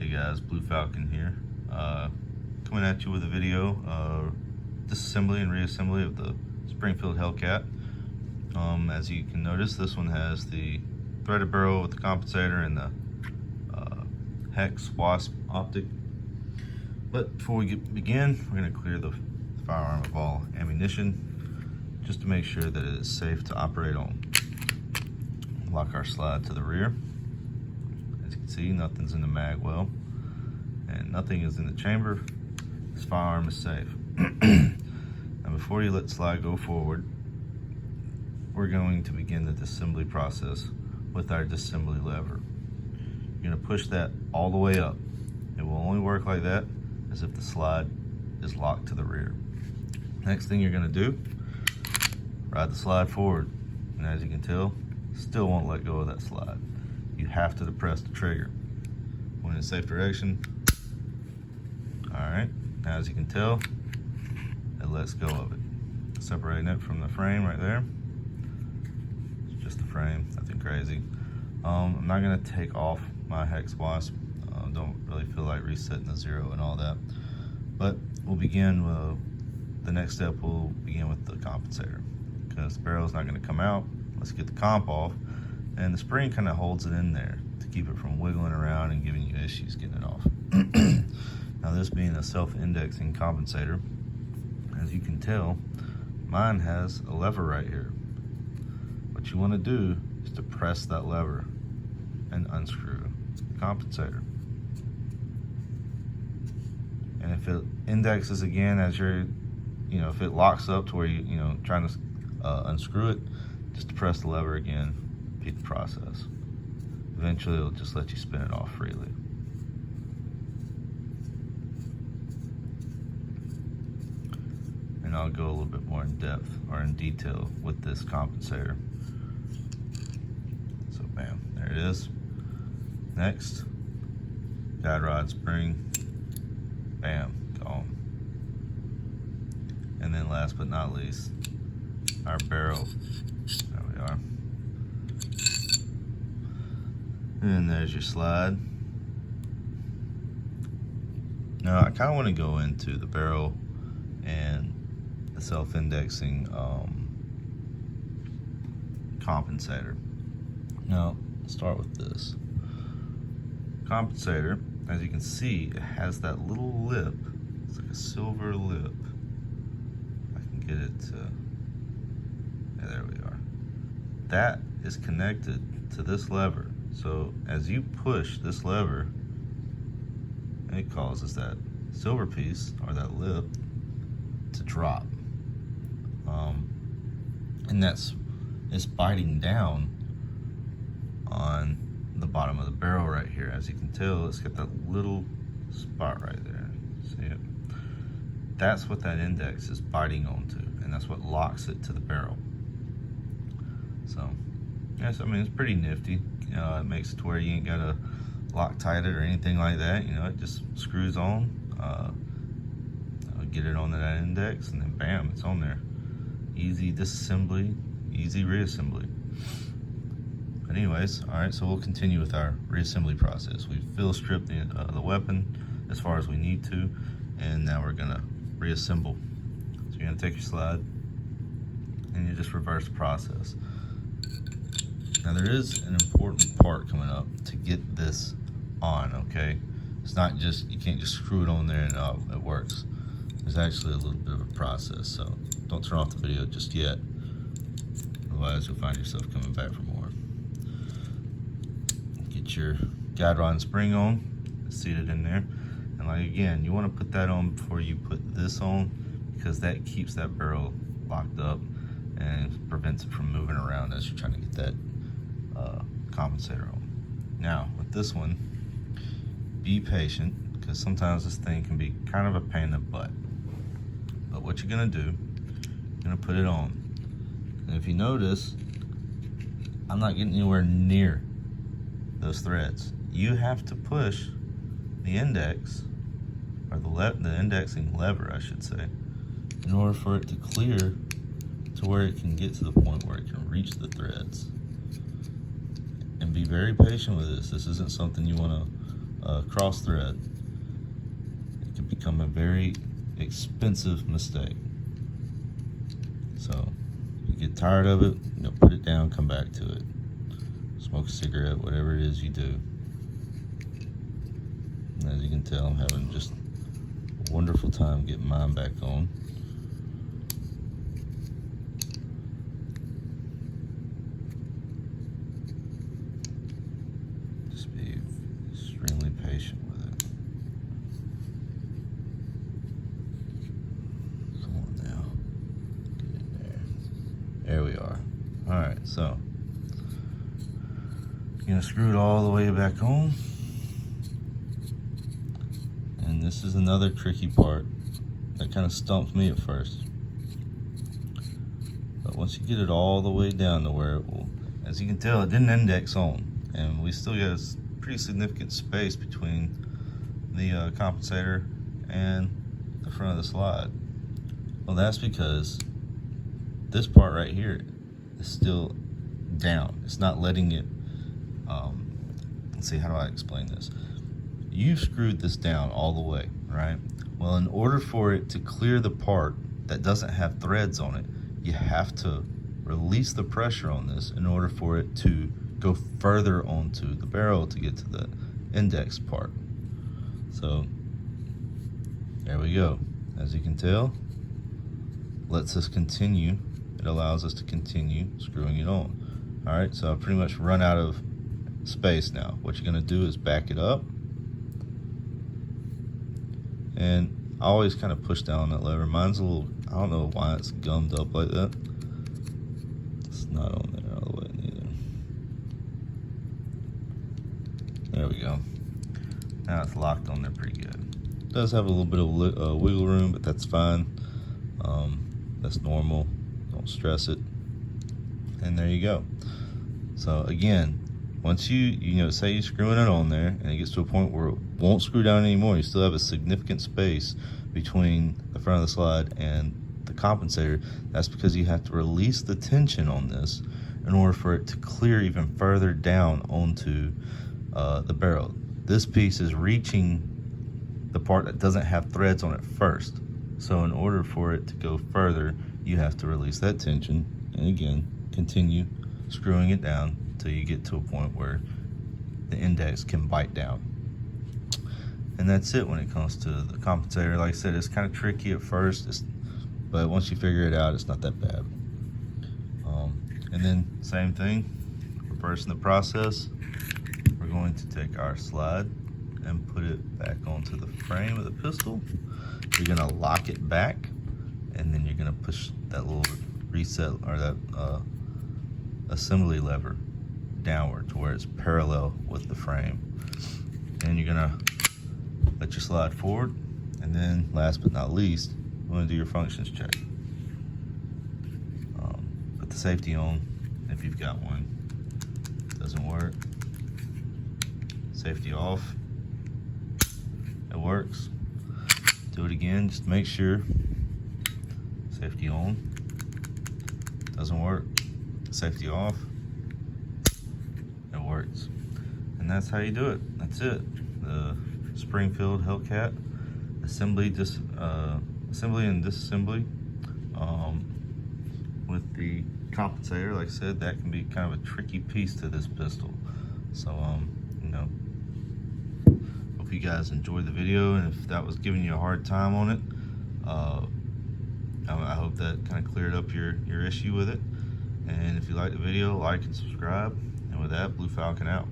Hey guys, Blue Falcon here, coming at you with a video disassembly and reassembly of the Springfield Hellcat. As you can notice, this one has the threaded barrel with the compensator and the hex wasp optic. But before we begin, we're going to clear the firearm of all ammunition just to make sure that it is safe to operate on. Lock our slide to the rear. As you can see, nothing's in the mag well and nothing is in the chamber. This firearm is safe. Now before you let the slide go forward, we're going to begin the disassembly process with our disassembly lever. You're going to push that all the way up. It will only work like that as if the slide is locked to the rear. Next thing you're going to do, ride the slide forward, and as you can tell, still won't let go of that slide. You have to depress the trigger. When in safe direction. Alright, now as you can tell, it lets go of it. Separating it from the frame right there. It's just the frame, nothing crazy. I'm not going to take off my hex wasp. Don't really feel like resetting the zero and all that. But we'll begin with the next step. We'll begin with the compensator because the barrel's not going to come out. Let's get the comp off, and the spring kind of holds it in there to keep it from wiggling around and giving you issues getting it off. Now this being a self-indexing compensator, as you can tell, mine has a lever right here. What you want to do is to press that lever and unscrew the compensator. And if it indexes again as you're, if it locks up to where you trying to unscrew it, just press the lever again, repeat the process. Eventually it'll just let you spin it off freely. And I'll go a little bit more in depth or in detail with this compensator. So bam, there it is. Next, guide rod spring, bam, gone. And then last but not least, our barrel. There we are. And there's your slide. Now I kind of want to go into the barrel and the self-indexing compensator. Now let's start with this. Compensator, as you can see, it has that little lip. It's like a silver lip. I can get it to, yeah, there we are. That is connected to this lever. So as you push this lever, it causes that silver piece or that lip to drop. And it's biting down on the bottom of the barrel right here. As you can tell, it's got that little spot right there. See it? That's what that index is biting onto, and that's what locks it to the barrel. So, yes, I mean, it's pretty nifty. It makes it to where you ain't gotta Loctite it or anything like that. It just screws on. Get it onto that index, and then bam, it's on there. Easy disassembly, easy reassembly. But anyways, all right, so we'll continue with our reassembly process. We've fill stripped the weapon as far as we need to, and now we're gonna reassemble. So you're gonna take your slide, and you just reverse the process. Now there is an important part coming up to get this on, okay? It's not just, you can't just screw it on there and it works. There's actually a little bit of a process, so don't turn off the video just yet. Otherwise you'll find yourself coming back for more. Get your guide rod and spring on, it's seated in there. And like again, you want to put that on before you put this on, because that keeps that barrel locked up and prevents it from moving around as you're trying to get that compensator on. Now with this one, be patient, because sometimes this thing can be kind of a pain in the butt. But what you're gonna do, you're gonna put it on. And if you notice, I'm not getting anywhere near those threads. You have to push the index, or the indexing lever, I should say, in order for it to clear to where it can get to the point where it can reach the threads. And be very patient with this. This isn't something you want to cross thread, it can become a very expensive mistake. So you get tired of it, put it down, come back to it. Smoke a cigarette, whatever it is you do. And as you can tell, I'm having just a wonderful time getting mine back on. Just be extremely patient with it. Come on now. Get in there. There we are. Alright, so you're gonna screw it all the way back on. And this is another tricky part that kind of stumps me at first. But once you get it all the way down to where it will, as you can tell, it didn't index on. And we still got a pretty significant space between the compensator and the front of the slide. Well, that's because this part right here is still down. It's not letting it, let's see, how do I explain this? You've screwed this down all the way, right? Well, in order for it to clear the part that doesn't have threads on it, you have to release the pressure on this in order for it to go further onto the barrel to get to the index part. So there we go. As you can tell, lets us continue. It allows us to continue screwing it on. All right, so I've pretty much run out of space now. What you're gonna do is back it up. And I always kind of push down on that lever. Mine's a little, I don't know why it's gummed up like that. It's not on there all the way neither. There we go. Now it's locked on there pretty good. It does have a little bit of wiggle room, but that's fine. That's normal. Don't stress it. And there you go. So again, once you say you're screwing it on there and it gets to a point where it won't screw down anymore, you still have a significant space between the front of the slide and the compensator. That's because you have to release the tension on this in order for it to clear even further down onto the barrel. This piece is reaching the part that doesn't have threads on it first. So in order for it to go further, you have to release that tension and again continue screwing it down until you get to a point where the index can bite down. And that's it when it comes to the compensator. Like I said, it's kind of tricky at first, but once you figure it out, it's not that bad. And then same thing, reversing the process. We're going to take our slide and put it back onto the frame of the pistol. You're gonna lock it back, and then you're gonna push that little reset or that assembly lever downward to where it's parallel with the frame. And you're gonna let your slide forward, and then last but not least, you want to do your functions check. Put the safety on if you've got one. Doesn't work. Safety off. It works. Do it again, just make sure. Safety on. Doesn't work. Safety off. It works. And that's how you do it. That's it. The Springfield Hellcat assembly and disassembly with the compensator. Like I said, that can be kind of a tricky piece to this pistol. So hope you guys enjoyed the video, and if that was giving you a hard time on it, I hope that kind of cleared up your issue with it. And if you liked the video, like and subscribe. And with that, Blue Falcon out.